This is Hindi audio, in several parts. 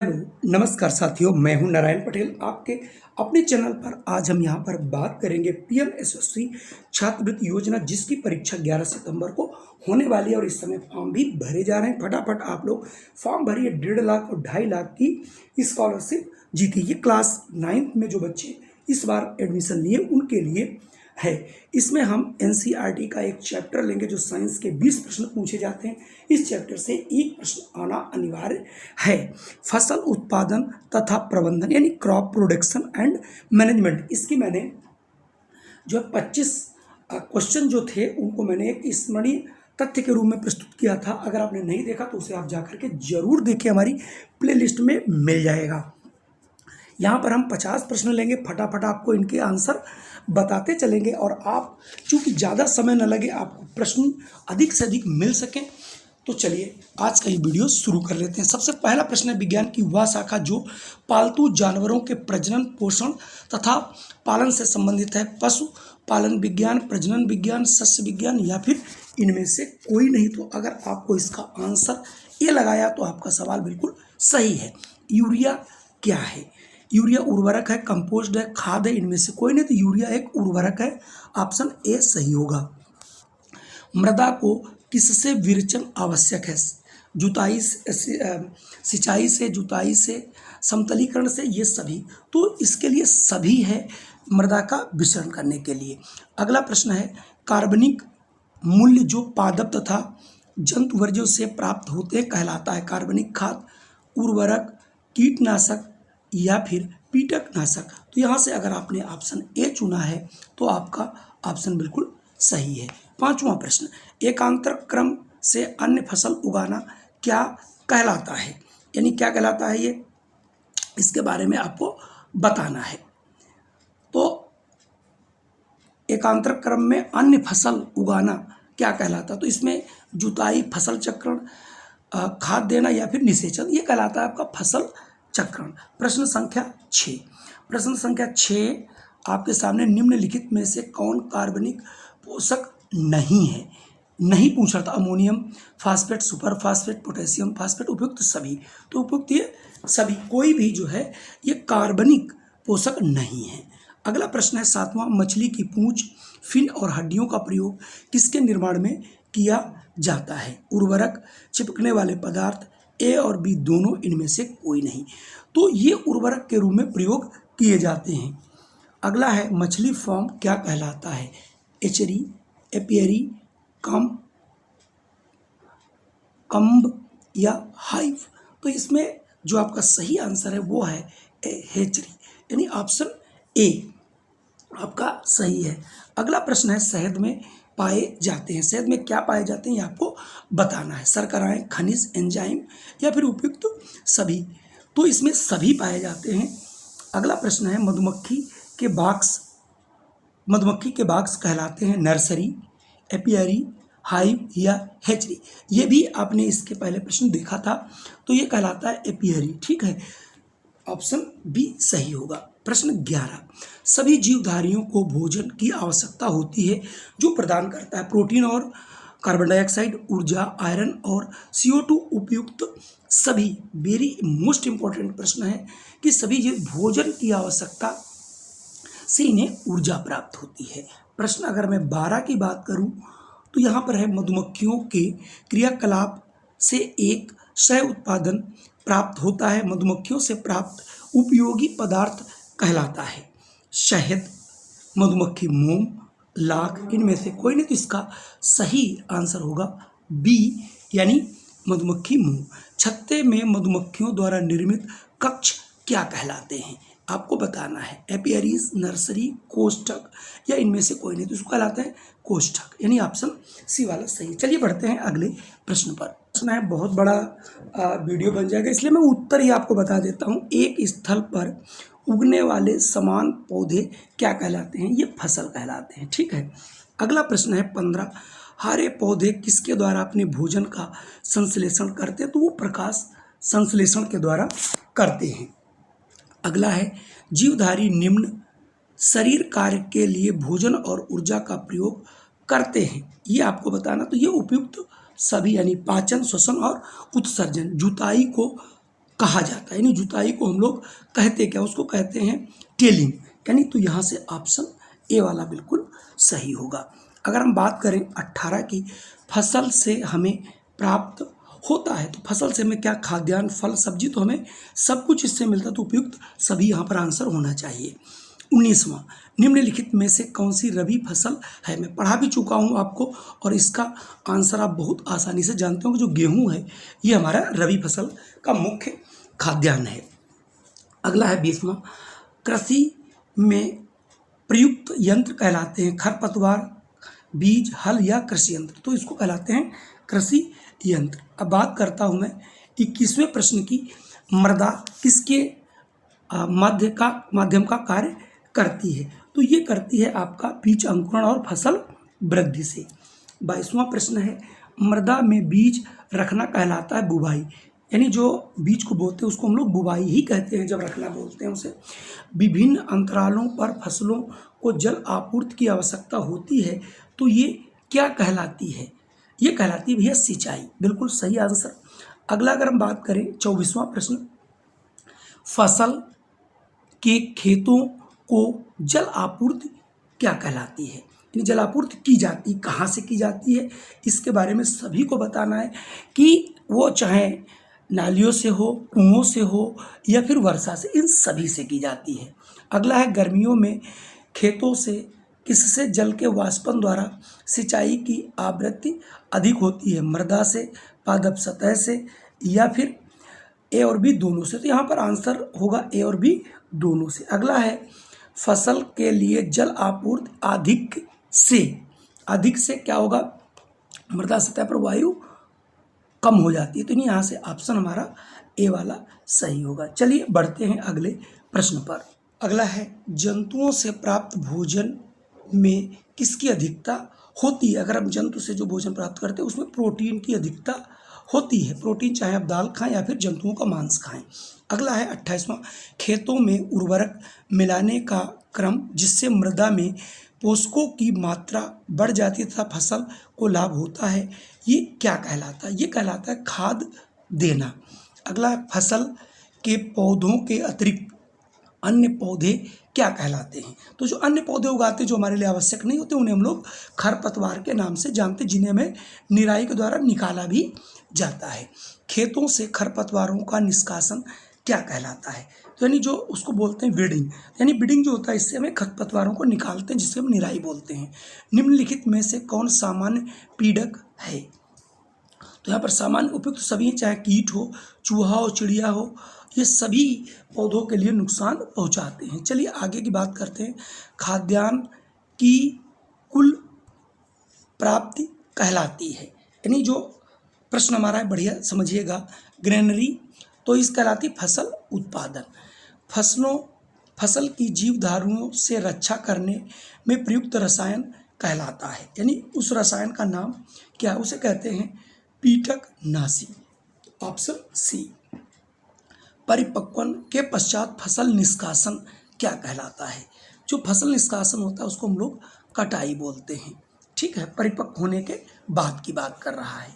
हेलो नमस्कार साथियों, मैं हूं नारायण पटेल आपके अपने चैनल पर। आज हम यहां पर बात करेंगे पीएम यशस्वी छात्रवृत्ति योजना, जिसकी परीक्षा 11 सितंबर को होने वाली है और इस समय फॉर्म भी भरे जा रहे हैं। फटाफट आप लोग फॉर्म भरिए। 1.5 लाख और 2.5 लाख की स्कॉलरशिप जीती। ये क्लास 9th में जो बच्चे इस बार एडमिशन लिए उनके लिए है। इसमें हम एनसीईआरटी का एक चैप्टर लेंगे जो साइंस के 20 प्रश्न पूछे जाते हैं। इस चैप्टर से एक प्रश्न आना अनिवार्य है। फसल उत्पादन तथा प्रबंधन यानी क्रॉप प्रोडक्शन एंड मैनेजमेंट, इसकी मैंने जो 25 क्वेश्चन जो थे उनको मैंने एक स्मरणीय तथ्य के रूप में प्रस्तुत किया था। अगर आपने नहीं देखा तो उसे आप जाकर के जरूर देखिए, हमारी प्लेलिस्ट में मिल जाएगा। यहाँ पर हम 50 प्रश्न लेंगे। फटाफट आपको इनके आंसर बताते चलेंगे और आप चूँकि ज़्यादा समय न लगे, आपको प्रश्न अधिक से अधिक मिल सकें, तो चलिए आज का ये वीडियो शुरू कर लेते हैं। सबसे पहला प्रश्न है विज्ञान की वह शाखा जो पालतू जानवरों के प्रजनन, पोषण तथा पालन से संबंधित है। पशु पालन विज्ञान, प्रजनन विज्ञान, सस्य विज्ञान या फिर इनमें से कोई नहीं। तो अगर आपको इसका आंसर ए लगाया तो आपका सवाल बिल्कुल सही है। यूरिया क्या है? यूरिया उर्वरक है, कंपोस्ट है, खाद है, इनमें से कोई नहीं। तो यूरिया एक उर्वरक है। ऑप्शन ए सही होगा। मृदा को किससे विरचन आवश्यक है? जुताई से, सिंचाई से, जुताई से, समतलीकरण से, ये सभी। तो इसके लिए सभी है मृदा का विसरण करने के लिए। अगला प्रश्न है कार्बनिक मूल्य जो पादप तथा जंतु वर्ज्यों से प्राप्त होते कहलाता है। कार्बनिक खाद, उर्वरक, कीटनाशक या फिर कीटकनाशक। तो यहाँ से अगर आपने ऑप्शन ए चुना है तो आपका ऑप्शन बिल्कुल सही है। 5वां प्रश्न, एकांतर क्रम से अन्य फसल उगाना क्या कहलाता है? यानी क्या कहलाता है ये, इसके बारे में आपको बताना है। तो एकांतर क्रम में अन्य फसल उगाना क्या कहलाता? तो इसमें जुताई, फसल चक्रण, खाद देना या फिर निषेचन, ये कहलाता है आपका फसल चक्रण। प्रश्न संख्या 6। प्रश्न संख्या 6 आपके सामने निम्नलिखित में से कौन कार्बनिक पोषक नहीं है? नहीं पूछ रहा था। Ammonium phosphate, super phosphate, potassium phosphate, उपयुक्त सभी। तो उपयुक्त ये सभी, कोई भी जो है ये कार्बनिक पोषक नहीं है। अगला प्रश्न है 7वां, मछली की पूंछ, फिन और हड्डियों का प्रयोग किसके निर्माण में किया जाता है? उर्वरक, चिपकने वाले पदार्थ, ए और बी दोनों, इनमें से कोई नहीं। तो ये उर्वरक के रूप में प्रयोग किए जाते हैं। अगला है मछली फार्म क्या कहलाता है? एचरी, एपियरी, कम्ब या हाइव। तो इसमें जो आपका सही आंसर है वो है हेचरी, यानी ऑप्शन ए आपका सही है। अगला प्रश्न है शहद में पाए जाते हैं। शहद में क्या पाए जाते हैं ये आपको बताना है। शर्कराएं, खनिज, एंजाइम या फिर उपयुक्त सभी। तो इसमें सभी पाए जाते हैं। अगला प्रश्न है मधुमक्खी के बाक्स कहलाते हैं नर्सरी, एपियरी, हाइव या हेचरी। ये भी आपने इसके पहले प्रश्न देखा था। तो ये कहलाता है एपियरी, ठीक है। ऑप्शन बी सही होगा। प्रश्न 11, सभी जीवधारियों को भोजन की आवश्यकता होती है जो प्रदान करता है प्रोटीन और कार्बन डाइऑक्साइड, ऊर्जा, आयरन और CO2। उपयुक्त सभी। वेरी मोस्ट इंपॉर्टेंट प्रश्न है कि सभी जीव भोजन की आवश्यकता से इन्हें ऊर्जा प्राप्त होती है। प्रश्न अगर मैं 12 की बात करूं तो यहाँ पर है मधुमक्खियों के क्रियाकलाप से एक शय उत्पादन प्राप्त होता है। मधुमक्खियों से प्राप्त उपयोगी पदार्थ कहलाता है शहद, मधुमक्खी मोम, लाख, इनमें से कोई नहीं। तो इसका सही आंसर होगा बी, यानी मधुमक्खी मोम। छत्ते में मधुमक्खियों द्वारा निर्मित कक्ष क्या कहलाते हैं? आपको बताना है। एपियरीज, नर्सरी, कोष्ठक या इनमें से कोई नहीं। तो इसको कहलाता है कोष्ठक, यानी ऑप्शन सी वाला सही। चलिए बढ़ते हैं अगले प्रश्न पर। प्रश्न है बहुत बड़ा वीडियो बन जाएगा, इसलिए मैं उत्तर ही आपको बता देता हूँ। एक स्थल पर उगने वाले समान पौधे क्या कहलाते हैं? ये फसल कहलाते हैं, ठीक है। अगला प्रश्न है 15, हरे पौधे किसके द्वारा अपने भोजन का संश्लेषण करते हैं? तो वो प्रकाश संश्लेषण के द्वारा करते हैं। अगला है जीवधारी निम्न शरीर कार्य के लिए भोजन और ऊर्जा का प्रयोग करते हैं, ये आपको बताना। तो ये उपयुक्त सभी, यानी पाचन, श्वसन और उत्सर्जन। जुताई को कहा जाता है, यानी जुताई को हम लोग कहते क्या, उसको कहते हैं टेलिंग, यानी तो यहाँ से ऑप्शन ए वाला बिल्कुल सही होगा। अगर हम बात करें 18 की, फसल से हमें प्राप्त होता है, तो फसल से हमें क्या, खाद्यान्न, फल, सब्जी, तो हमें सब कुछ इससे मिलता है, तो उपयुक्त सभी यहाँ पर आंसर होना चाहिए। 19वां, निम्नलिखित में से कौन सी रबी फसल है। मैं पढ़ा भी चुका हूँ आपको, और इसका आंसर आप बहुत आसानी से जानते हो कि जो गेहूँ है ये हमारा रबी फसल का मुख्य खाद्यान्न है। अगला है 20वां, कृषि में प्रयुक्त यंत्र कहलाते हैं खरपतवार, बीज, हल या कृषि यंत्र, तो इसको कहलाते हैं कृषि यंत्र। अब बात करता हूँ मैं 21वें प्रश्न की, मृदा किसके माध्यम का कार्य करती है, तो ये करती है आपका बीज अंकुरण और फसल वृद्धि से। 22वां प्रश्न है, मृदा में बीज रखना कहलाता है बुवाई, यानी जो बीज को बोते हैं उसको हम लोग बुवाई ही कहते हैं, जब रखना बोलते हैं उसे। विभिन्न अंतरालों पर फसलों को जल आपूर्ति की आवश्यकता होती है, तो ये क्या कहलाती है, ये कहलाती है भैया सिंचाई, बिल्कुल सही आंसर। अगला अगर हम बात करें 24वां प्रश्न, फसल के खेतों को जल आपूर्ति क्या कहलाती है, यानी जल आपूर्ति की जाती कहाँ से की जाती है, इसके बारे में सभी को बताना है कि वो चाहे नालियों से हो, कुओं से हो या फिर वर्षा से, इन सभी से की जाती है। अगला है, गर्मियों में खेतों से किससे जल के वाष्पन द्वारा सिंचाई की आवृत्ति अधिक होती है, मृदा से, पादप सतह से या फिर ए और बी दोनों से, तो यहाँ पर आंसर होगा ए और बी दोनों से। अगला है, फसल के लिए जल आपूर्ति अधिक से क्या होगा, मृदा सतह पर वायु कम हो जाती है, तो यहाँ से ऑप्शन हमारा ए वाला सही होगा। चलिए बढ़ते हैं अगले प्रश्न पर। अगला है, जंतुओं से प्राप्त भोजन में किसकी अधिकता होती है। अगर हम जंतु से जो भोजन प्राप्त करते हैं उसमें प्रोटीन की अधिकता होती है, प्रोटीन चाहे आप दाल खाएं या फिर जंतुओं का मांस खाएं। अगला है 28वां, खेतों में उर्वरक मिलाने का क्रम जिससे मृदा में पोषकों की मात्रा बढ़ जाती है तथा फसल को लाभ होता है, ये क्या कहलाता है, ये कहलाता है खाद देना। अगला है, फसल के पौधों के अतिरिक्त अन्य पौधे क्या कहलाते हैं, तो जो अन्य पौधे उगाते हैं जो हमारे लिए आवश्यक नहीं होते उन्हें हम लोग खरपतवार के नाम से जानते हैं, जिन्हें हमें निराई के द्वारा निकाला भी जाता है। खेतों से खरपतवारों का निष्कासन क्या कहलाता है, तो यानी जो उसको बोलते हैं बीडिंग, यानी बीडिंग जो होता है इससे हमें खरपतवारों को निकालते हैं जिससे हम निराई बोलते हैं। निम्नलिखित में से कौन सामान्य पीड़क है, तो यहाँ पर सामान्य उपयुक्त सभी, चाहे कीट हो, चूहा हो, चिड़िया हो, ये सभी पौधों के लिए नुकसान पहुँचाते हैं। चलिए आगे की बात करते हैं, खाद्यान्न की कुल प्राप्ति कहलाती है, यानी जो प्रश्न हमारा है बढ़िया समझिएगा, ग्रेनरी, तो इस कहलाती फसल उत्पादन। फसल की जीवधारुओं से रक्षा करने में प्रयुक्त रसायन कहलाता है, यानी उस रसायन का नाम क्या है, उसे कहते हैं कीटकनाशी, ऑप्शन सी। परिपक्वन के पश्चात फसल निष्कासन क्या कहलाता है, जो फसल निष्कासन होता है उसको हम लोग कटाई बोलते हैं, ठीक है, परिपक्व होने के बाद की बात कर रहा है।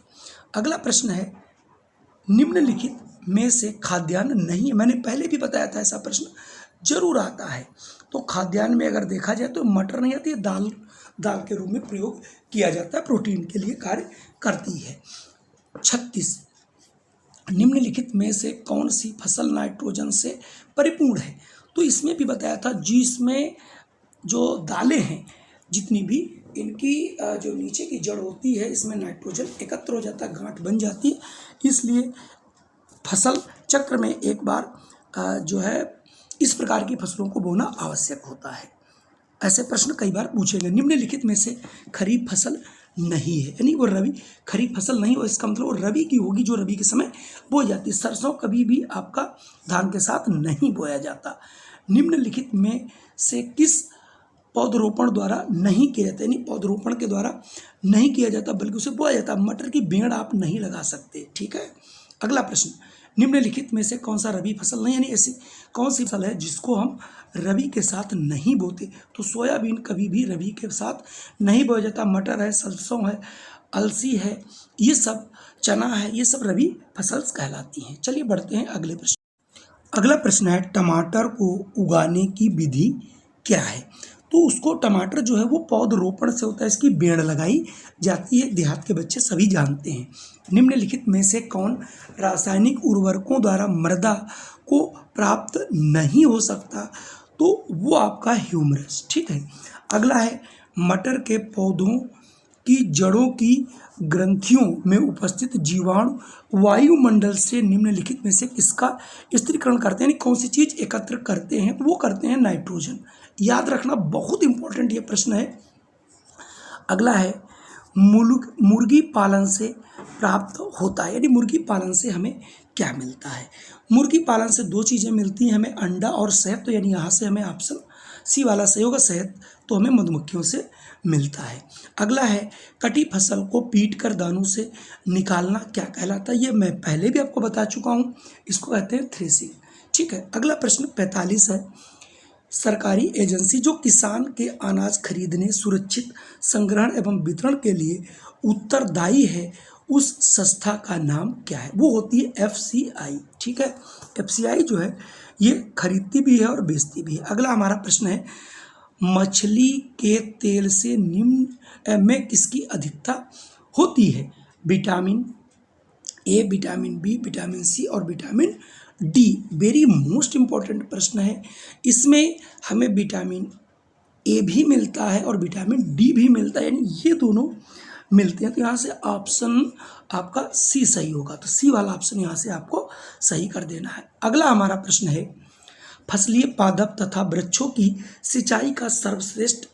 अगला प्रश्न है, निम्नलिखित में से खाद्यान्न नहीं है, मैंने पहले भी बताया था ऐसा प्रश्न जरूर आता है, तो खाद्यान्न में अगर देखा जाए तो मटर नहीं आती है, दाल के रूप में प्रयोग किया जाता है, प्रोटीन के लिए कार्य करती है। 36, निम्नलिखित में से कौन सी फसल नाइट्रोजन से परिपूर्ण है, तो इसमें भी बताया था, जिसमें जो दालें हैं जितनी भी, इनकी जो नीचे की जड़ होती है इसमें नाइट्रोजन एकत्र हो जाता है, गांठ बन जाती है, इसलिए फसल चक्र में एक बार जो है इस प्रकार की फसलों को बोना आवश्यक होता है। ऐसे प्रश्न कई बार पूछेंगे। निम्नलिखित में से खरीफ फसल नहीं है, यानी वो रबी खरीफ फसल नहीं हो, इसका मतलब वो रबी की होगी जो रबी के समय बोई जाती है। सरसों कभी भी आपका धान के साथ नहीं बोया जाता। निम्नलिखित में से किस पौधरोपण द्वारा नहीं किया जाता, यानी पौधरोपण के द्वारा नहीं किया जाता बल्कि उसे बोया जाता। मटर की बेड़ आप नहीं लगा सकते, ठीक है। अगला प्रश्न, निम्नलिखित में से कौन सा रबी फसल नहीं, यानी ऐसी कौन सी फसल है जिसको हम रबी के साथ नहीं बोते, तो सोयाबीन कभी भी रबी के साथ नहीं बोया जाता। मटर है, सरसों है, अलसी है, ये सब चना है, ये सब रबी फसल कहलाती हैं। चलिए बढ़ते हैं अगले प्रश्न। अगला प्रश्न है टमाटर को उगाने की विधि क्या है। तो उसको टमाटर जो है वो पौधरोपण से होता है, इसकी बेड़ लगाई जाती है, देहात के बच्चे सभी जानते हैं। निम्नलिखित में से कौन रासायनिक उर्वरकों द्वारा मृदा को प्राप्त नहीं हो सकता, तो वो आपका ह्यूमरस। ठीक है। अगला है मटर के पौधों की जड़ों की ग्रंथियों में उपस्थित जीवाणु वायुमंडल से निम्नलिखित में से किसका स्थिरीकरण करते हैं, यानी कौन सी चीज एकत्र करते हैं, तो वो करते हैं नाइट्रोजन। याद रखना, बहुत इंपॉर्टेंट ये प्रश्न है। अगला है मुर्गी पालन से प्राप्त होता है, यानी मुर्गी पालन से हमें क्या मिलता है। मुर्गी पालन से दो चीज़ें मिलती हैं हमें, अंडा और शहद। तो यानी यहाँ से हमें ऑप्शन सी वाला सही होगा, शहद तो हमें मधुमक्खियों से मिलता है। अगला है कटी फसल को पीट कर दानों से निकालना क्या कहलाता है। ये मैं पहले भी आपको बता चुका हूँ, इसको कहते हैं थ्रेसिंग। ठीक है। अगला प्रश्न 45 है सरकारी एजेंसी जो किसान के अनाज खरीदने, सुरक्षित संग्रहण एवं वितरण के लिए उत्तरदायी है, उस संस्था का नाम क्या है। वो होती है FCI। ठीक है। FCI जो है ये खरीदती भी है और बेचती भी है। अगला हमारा प्रश्न है मछली के तेल से निम्न में किसकी अधिकता होती है। Vitamin A, vitamin B, vitamin C और vitamin D. Very most important प्रश्न है। इसमें हमें विटामिन ए भी मिलता है और विटामिन डी भी मिलता है, यानी ये दोनों मिलते हैं। तो यहाँ से ऑप्शन आपका सी सही होगा, तो सी वाला ऑप्शन यहाँ से आपको सही कर देना है। अगला हमारा प्रश्न है फसलीय पादप तथा वृक्षों की सिंचाई का सर्वश्रेष्ठ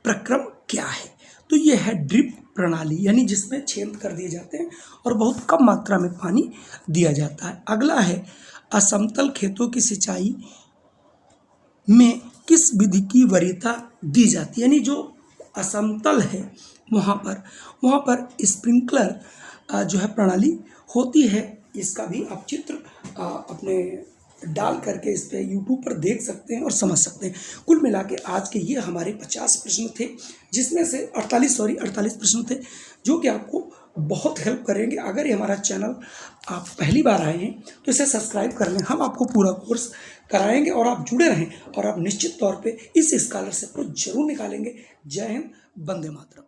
प्रक्रम क्या है। तो ये है ड्रिप प्रणाली, यानी जिसमें छेद कर दिए जाते हैं और बहुत कम मात्रा में पानी दिया जाता है। अगला है असमतल खेतों की सिंचाई में किस विधि की वरीयता दी जाती है, यानी जो असमतल है वहाँ पर स्प्रिंकलर जो है प्रणाली होती है। इसका भी आप चित्र अपने डाल करके इस पे यूट्यूब पर देख सकते हैं और समझ सकते हैं। कुल मिला के आज के ये हमारे 50 प्रश्न थे, जिसमें से 48 प्रश्न थे जो कि आपको बहुत हेल्प करेंगे। अगर ये हमारा चैनल आप पहली बार आए हैं तो इसे सब्सक्राइब कर लें, हम आपको पूरा कोर्स कराएंगे और आप जुड़े रहें और आप निश्चित तौर पे इस स्कॉलरशिप को जरूर निकालेंगे। जय हिंद, वंदे मातरम।